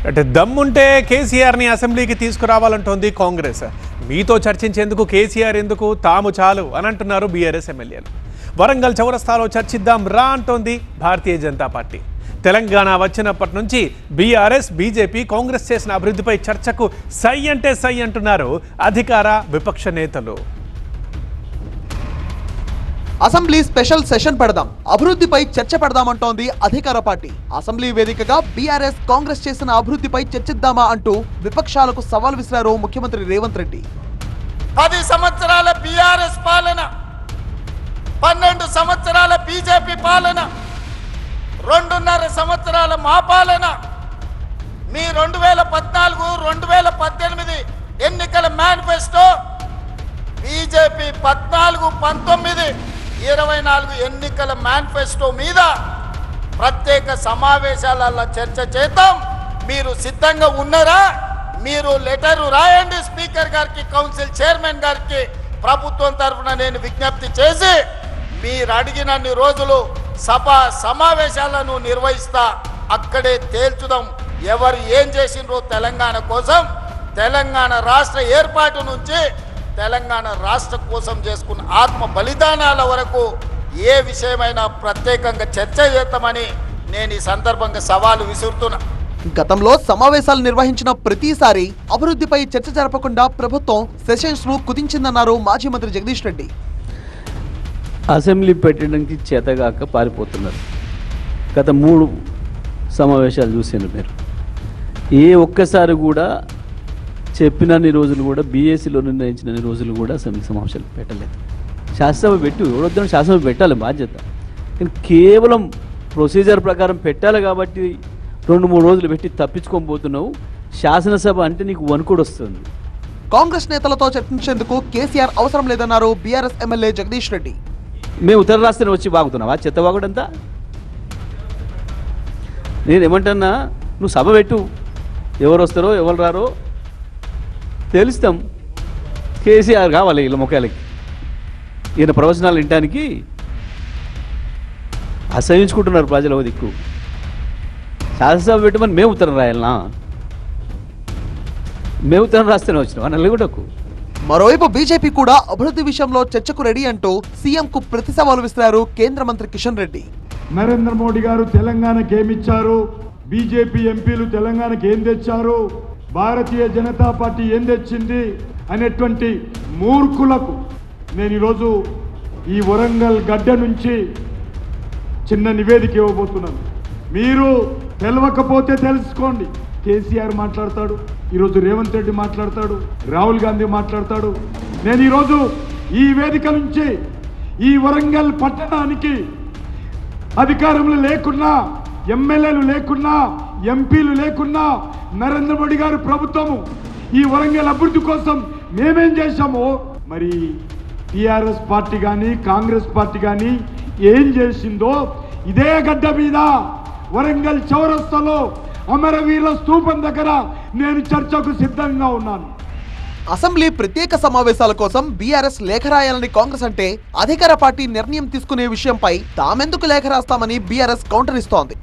అంటే దమ్ముంటే కేసీఆర్ని అసెంబ్లీకి తీసుకురావాలంటోంది కాంగ్రెస్. మీతో చర్చించేందుకు కేసీఆర్ ఎందుకు, తాము చాలు అని అంటున్నారు బీఆర్ఎస్ ఎమ్మెల్యేలు. వరంగల్ చౌరస్తాలో చర్చిద్దాం రా అంటోంది భారతీయ జనతా పార్టీ. తెలంగాణ వచ్చినప్పటి నుంచి బీఆర్ఎస్, బీజేపీ, కాంగ్రెస్ చేసిన అభివృద్ధిపై చర్చకు సై అంటే సై అంటున్నారు అధికార విపక్ష నేతలు. అసెంబ్లీ స్పెషల్ సెషన్ పెడదాం, అభివృద్ధిపై చర్చ పెడదామంటోంది అధికార పార్టీ. అసెంబ్లీ వేదికగా బీఆర్ఎస్, కాంగ్రెస్ చేసిన అభివృద్ధిపై చర్చిద్దామా అంటూ విపక్షాలకు సవాల్ విసిరారు ముఖ్యమంత్రి రేవంత్ రెడ్డి. 10 సంవత్సరాల బీఆర్ఎస్ పాలన, 12 సంవత్సరాల బీజేపీ పాలన, 2.5 సంవత్సరాల మా పాలన, మీ 2014-2018 ఎన్నికల మేనిఫెస్టో, బీజేపీ 14-19-24 ఎన్నికల మేనిఫెస్టో మీద ప్రత్యేక సమావేశాలలో చర్చ చేద్దాం. మీరు సిద్ధంగా ఉన్నారా? మీరు లెటరు రాయండి స్పీకర్ గారికి, కౌన్సిల్ చైర్మన్ గారికి. ప్రభుత్వం తరఫున నేను విజ్ఞప్తి చేసి మీరు అడిగినన్ని రోజులు సభ సమావేశాలను నిర్వహిస్తా. అక్కడే తేల్చుదాం ఎవరు ఏం చేసిండ్రో తెలంగాణ కోసం. తెలంగాణ రాష్ట్ర ఏర్పాటు నుంచి తెలంగాణ రాష్ట్ర కోసం చేసుకున్న ఆత్మ బలిదానాల వరకు ఏ విషయమైనా ప్రత్యేకంగా చర్చ చేద్దామని నేను ఈ సందర్భంగా సవాలు విసురుతున్నా. గతంలో సమావేశాలు నిర్వహించిన ప్రతిసారి అభివృద్ధిపై చర్చ జరపకుండా ప్రభుత్వం సెషన్స్ ను కుదించిందన్నారు మాజీ మంత్రి జగదీష్ రెడ్డి. అసెంబ్లీ పెట్టడానికి చేతగాక పారిపోతున్నారు. గత 3 సమావేశాలు చూసారు మీరు. ఏ ఒక్కసారి కూడా చెప్పినన్ని రోజులు కూడా, బీఏసీలో నిర్ణయించినన్ని రోజులు కూడా అసెంబ్లీ సమావేశాలు పెట్టలేదు. శాసనసభ పెట్టి ఎవరొద్దని శాసనసభ పెట్టాలి బాధ్యత, కానీ కేవలం ప్రొసీజర్ ప్రకారం పెట్టాలి కాబట్టి 2-3 రోజులు పెట్టి తప్పించుకొని పోతున్నావు. శాసనసభ అంటే నీకు వణుకుడు వస్తుంది. కాంగ్రెస్ నేతలతో చర్చించేందుకు కేసీఆర్ అవసరం లేదన్నారు బీఆర్ఎస్ ఎమ్మెల్యే జగదీష్ రెడ్డి. మేము ఉత్తర రాష్ట్రాన్ని వచ్చి బాగుతున్నావా? చెత్త బాగుడంతా. నేనేమంటున్నా, నువ్వు సభ పెట్టు, ఎవరు వస్తారో ఎవరు రారో తెలుస్తాం. కేసీఆర్ కావాలి వీళ్ళ ముఖాలకి. ఈయన ప్రవచనాలు వినటానికి అసహించుకుంటున్నారు ప్రజల దిక్కు. శాసనసభ పెట్టమని మేము ఉత్తరం రాయాలనా? మేము ఉత్తరం రాస్తేనే వచ్చినాం నల్గొండకు. మరోవైపు బీజేపీ కూడా అభివృద్ధి విషయంలో చర్చకు రెడీ అంటూ సీఎంకు ప్రతి సవాలు విసిరారు కేంద్ర మంత్రి కిషన్ రెడ్డి. నరేంద్ర మోడీ గారు తెలంగాణకి ఏమిచ్చారు, బీజేపీ ఎంపీలు తెలంగాణకి ఏం తెచ్చారు, భారతీయ జనతా పార్టీ ఏం తెచ్చింది అనేటువంటి మూర్ఖులకు నేను ఈరోజు ఈ వరంగల్ గడ్డ నుంచి చిన్న నివేదిక ఇవ్వబోతున్నాను. మీరు తెలవకపోతే తెలుసుకోండి. కేసీఆర్ మాట్లాడతాడు, ఈరోజు రేవంత్ రెడ్డి మాట్లాడతాడు, రాహుల్ గాంధీ మాట్లాడతాడు. నేను ఈరోజు ఈ వేదిక నుంచి ఈ వరంగల్ పట్టణానికి అధికారంలో లేకున్నా, ఎమ్మెల్యేలు లేకున్నా, ఎంపీలు లేకున్నా, నరేంద్ర మోడీ గారి ప్రభుత్వము ఈ వరంగల్ అభివృద్ధి కోసం మేమేం చేశామో, మరి టీఆర్ఎస్ పార్టీ కానీ కాంగ్రెస్ పార్టీ కానీ ఏం చేసిందో ఇదే గడ్డ మీద వరంగల్ చౌరస్తాలో అమరవీరుల స్తూపం దగ్గర నేను చర్చకు సిద్ధంగా ఉన్నాను. అసెంబ్లీ ప్రత్యేక సమావేశాల కోసం బీఆర్ఎస్ లేఖ రాయాలని కాంగ్రెస్ అంటే అధికార పార్టీ నిర్ణయం తీసుకునే విషయంపై తామెందుకు లేఖ రాస్తామని బీఆర్ఎస్ కౌంటర్ ఇస్తోంది.